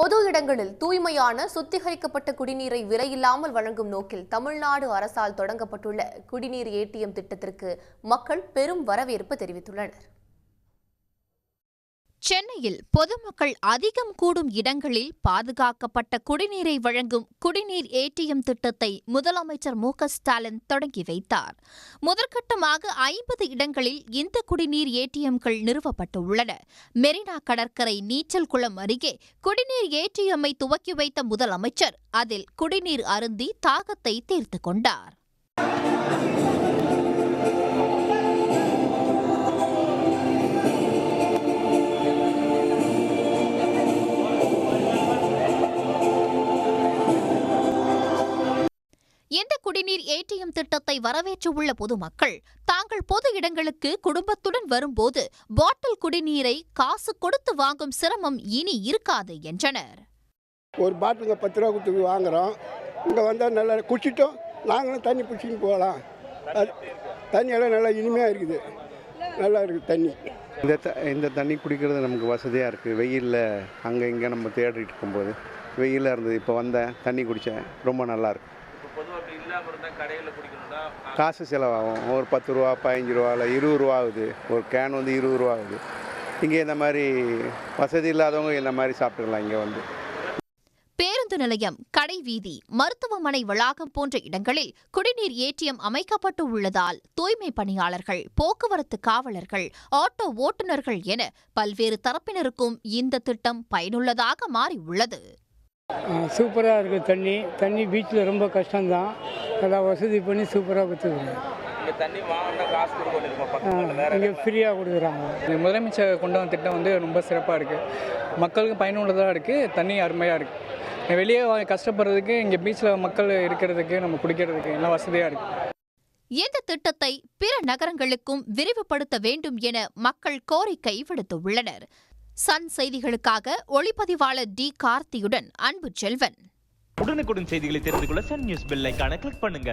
பொது இடங்களில் தூய்மையான சுத்திகரிக்கப்பட்ட குடிநீரை விலையில்லாமல் வழங்கும் நோக்கில் தமிழ்நாடு அரசால் தொடங்கப்பட்டுள்ள குடிநீர் ஏடிஎம் திட்டத்திற்கு மக்கள் பெரும் வரவேற்பு தெரிவித்துள்ளனர். சென்னையில் பொதுமக்கள் அதிகம் கூடும் இடங்களில் பாதுகாக்கப்பட்ட குடிநீரை வழங்கும் குடிநீர் ஏடிஎம் திட்டத்தை முதலமைச்சர் மு.க.ஸ்டாலின் தொடங்கி வைத்தார். முதற்கட்டமாக 50 இடங்களில் இந்த குடிநீர் ஏடிஎம்கள் நிறுவப்பட்டுள்ளன. மெரினா கடற்கரை நீச்சல் குளம் அருகே குடிநீர் ஏடிஎம்மை துவக்கி வைத்த முதலமைச்சர் அதில் குடிநீர் அருந்தி தாகத்தை தீர்த்து கொண்டார். இந்த குடிநீர் ஏடிஎம் திட்டத்தை வரவேற்றுள்ள பொதுமக்கள் தாங்கள் பொது இடங்களுக்கு குடும்பத்துடன் வரும்போது பாட்டில் குடிநீரை காசு கொடுத்து வாங்கும் சிரமம் இனி இருக்காது என்றனர். ஒரு பாட்டிலுங்க 10 ரூபா கொடுத்து வாங்குறோம். இங்கே வந்தால் நல்லா குடிச்சிட்டோம், நாங்களும் தண்ணி பிடிச்சின்னு போகலாம். தண்ணியெல்லாம் நல்லா இனிமையாக இருக்குது, நல்லா இருக்குது தண்ணி. இந்த தண்ணி குடிக்கிறது நமக்கு வசதியாக இருக்குது. வெயிலில் அங்கே இங்கே நம்ம தேடிட்டு இருக்கும்போது வெயிலாக இருந்தது. இப்போ வந்தேன், தண்ணி குடித்தேன், ரொம்ப நல்லாயிருக்கு. காசு செலவாகும். ஒரு 10 ரூபா 15 ரூபா இல்லை 20 ரூபா ஆகுது. ஒரு கேன் வந்து 20 ரூபா ஆகுது. இங்கே இந்த மாதிரி வசதி இல்லாதவங்க இந்த மாதிரி சாப்பிட்டுக்கலாம். இங்கே வந்து பேருந்து நிலையம், கடை வீதி, மருத்துவமனை வளாகம் போன்ற இடங்களில் குடிநீர் ஏடிஎம் அமைக்கப்பட்டு உள்ளதால் தூய்மை பணியாளர்கள், போக்குவரத்து காவலர்கள், ஆட்டோ ஓட்டுநர்கள் என பல்வேறு தரப்பினருக்கும் இந்த திட்டம் பயனுள்ளதாக மாறியுள்ளது. சூப்பராக இருக்குது. தண்ணி பீச்சில் ரொம்ப கஷ்டம்தான். எல்லாம் வசதி பண்ணி சூப்பராக கொடுத்துருக்குறாங்க. இங்கே ஃப்ரீயாக கொடுக்குறாங்க. முதலமைச்சர் கொண்டு வந்த திட்டம் வந்து ரொம்ப சிறப்பாக இருக்குது. மக்களுக்கு பயனுள்ளதாக இருக்குது. தண்ணி அருமையாக இருக்குது. வெளியே கஷ்டப்படுறதுக்கு இங்கே பீச்சில் மக்கள் இருக்கிறதுக்கு, நம்ம குடிக்கிறதுக்கு எல்லாம் வசதியாக இருக்குது. இந்த திட்டத்தை பிற நகரங்களுக்கும் விரிவுபடுத்த வேண்டும் என மக்கள் கோரிக்கை விடுத்துள்ளனர். சன் செய்திகளுக்காக ஒளிப்பதிவாளர் டி. கார்த்தியுடன் அன்பு செல்வன். உடனுக்குடன் செய்திகளை தெரிந்து கொள்ள சன் நியூஸ் பெல் ஐகானை கிளிக் பண்ணுங்க.